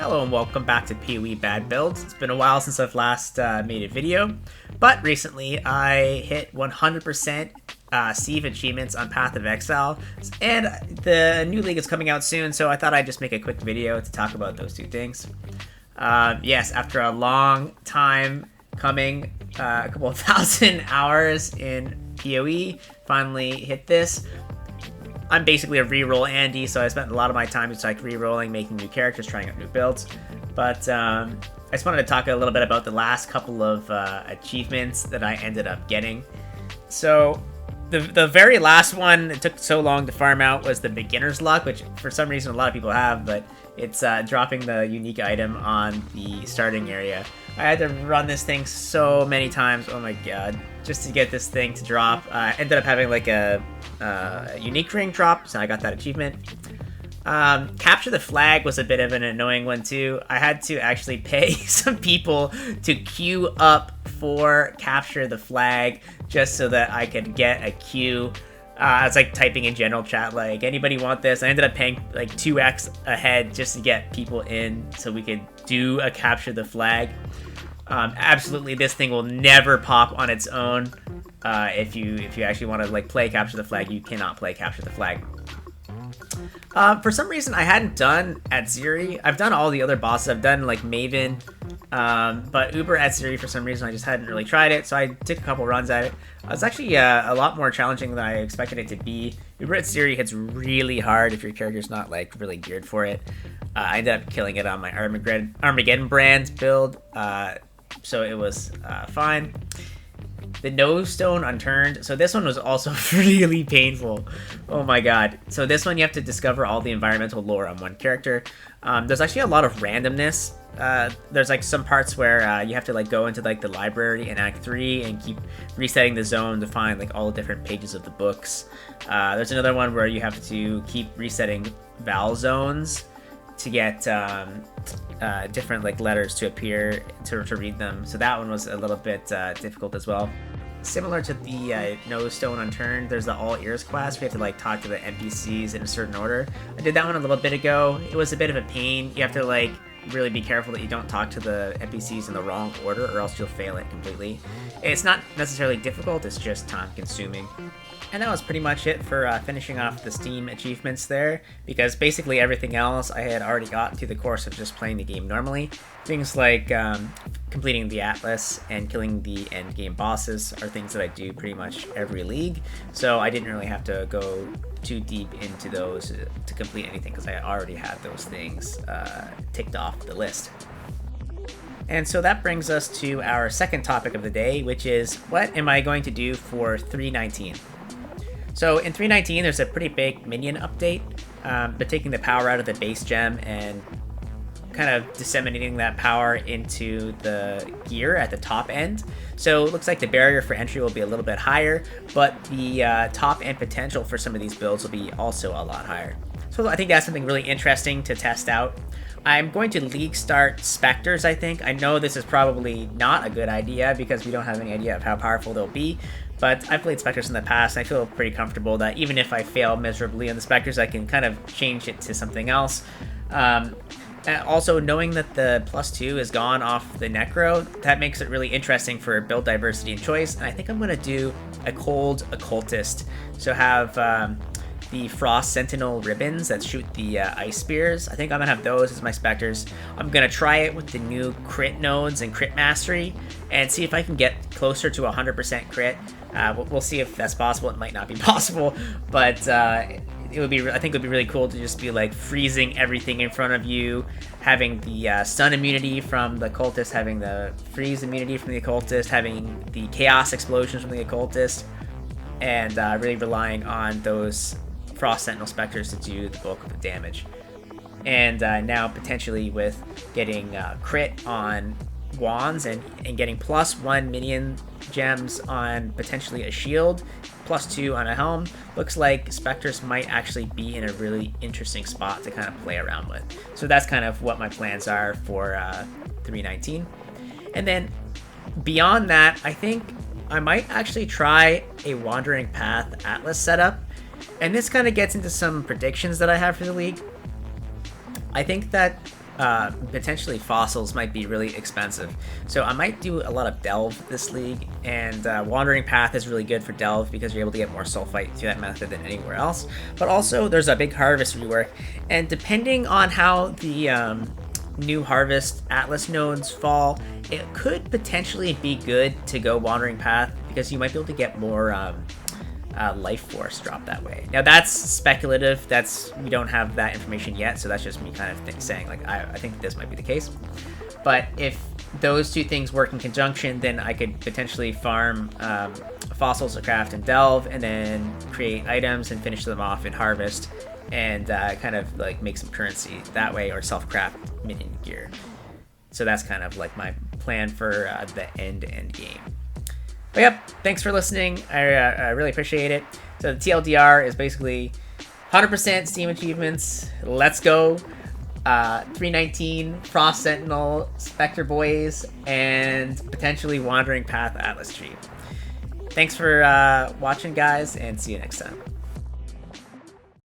Hello and welcome back to PoE Bad Builds. It's been a while since I've last made a video, but recently I hit 100% Sieve achievements on Path of Exile, and the new league is coming out soon, so I thought I'd just make a quick video to talk about those two things. Yes, after a long time coming, a couple of thousand hours in PoE, finally hit this. I'm basically a reroll Andy, so I spent a lot of my time just like rerolling, making new characters, trying out new builds. But I just wanted to talk a little bit about the last couple of achievements that I ended up getting. So the very last one it took so long to farm out was the Beginner's Luck, which for some reason a lot of people have, but it's dropping the unique item on the starting area. I had to run this thing so many times, oh my god, just to get this thing to drop. I ended up having like a unique ring drop, so I got that achievement. Capture the flag was a bit of an annoying one too. I had to actually pay some people to queue up for capture the flag just so that I could get a queue. I was like typing in general chat like, anybody want this? I ended up paying like 2x ahead just to get people in so we could do a capture the flag. Absolutely, this thing will never pop on its own. If you actually want to like play capture the flag, you cannot play capture the flag. For some reason, I hadn't done Atziri. I've done all the other bosses. I've done like Maven, but Uber Atziri for some reason I just hadn't really tried it. So I took a couple runs at it. It's actually a lot more challenging than I expected it to be. Uber Atziri hits really hard if your character's not like really geared for it. I ended up killing it on my Armageddon brand build, so it was fine. The No Stone Unturned. So this one was also really painful. Oh my god. So this one you have to discover all the environmental lore on one character. There's actually a lot of randomness. There's like some parts where you have to like go into like the library in Act 3 and keep resetting the zone to find like all the different pages of the books. There's another one where you have to keep resetting Val zones to get different like letters to appear to read them. So that one was a little bit difficult as well. Similar to the No Stone Unturned, there's the All Ears quest. We have to like talk to the NPCs in a certain order. I did that one a little bit ago. It was a bit of a pain. You have to like really be careful that you don't talk to the NPCs in the wrong order or else you'll fail it completely. It's not necessarily difficult, it's just time consuming. And that was pretty much it for finishing off the Steam achievements there, because basically everything else I had already gotten through the course of just playing the game normally. Things like completing the Atlas and killing the end game bosses are things that I do pretty much every league, so I didn't really have to go too deep into those to complete anything because I already had those things ticked off the list. And so that brings us to our second topic of the day, which is what am I going to do for 3.19? So in 3.19, there's a pretty big minion update. They're taking the power out of the base gem and kind of disseminating that power into the gear at the top end. So it looks like the barrier for entry will be a little bit higher, but the top end potential for some of these builds will be also a lot higher. So I think that's something really interesting to test out. I'm going to league start Spectres, I think. I know this is probably not a good idea because we don't have any idea of how powerful they'll be, but I've played Spectres in the past and I feel pretty comfortable that even if I fail miserably on the Spectres, I can kind of change it to something else. Also, knowing that the +2 is gone off the Necro, that makes it really interesting for build diversity and choice, and I think I'm going to do a Cold Occultist. So have the Frost Sentinel ribbons that shoot the ice spears. I think I'm gonna have those as my Spectres. I'm gonna try it with the new crit nodes and crit mastery and see if I can get closer to 100% crit. We'll see if that's possible. It might not be possible, but it would be. I think it would be really cool to just be like freezing everything in front of you, having the stun immunity from the Occultist, having the freeze immunity from the Occultist, having the chaos explosions from the Occultist, and really relying on those Frost Sentinel Spectres to do the bulk of the damage. And now potentially with getting crit on wands and getting +1 minion gems on potentially a shield, +2 on a helm, looks like Spectres might actually be in a really interesting spot to kind of play around with. So that's kind of what my plans are for 3.19. And then beyond that, I think I might actually try a Wandering Path Atlas setup. And this kind of gets into some predictions that I have for the league. I think that potentially fossils might be really expensive. So I might do a lot of Delve this league, and Wandering Path is really good for Delve because you're able to get more sulfite through that method than anywhere else. But also there's a big harvest rework, and depending on how the new harvest atlas nodes fall, it could potentially be good to go Wandering Path because you might be able to get more life force drop that way. Now that's speculative, we don't have that information yet, so that's just me kind of saying like I think this might be the case. But if those two things work in conjunction, then I could potentially farm fossils to craft and Delve, and then create items and finish them off in Harvest, and kind of like make some currency that way, or self-craft minion gear. So that's kind of like my plan for the end game. But yep, thanks for listening. I really appreciate it. So the TLDR is basically 100% Steam achievements. Let's go. 319 Frost Sentinel Spectre Boys, and potentially Wandering Path Atlas Tree. Thanks for watching, guys, and see you next time.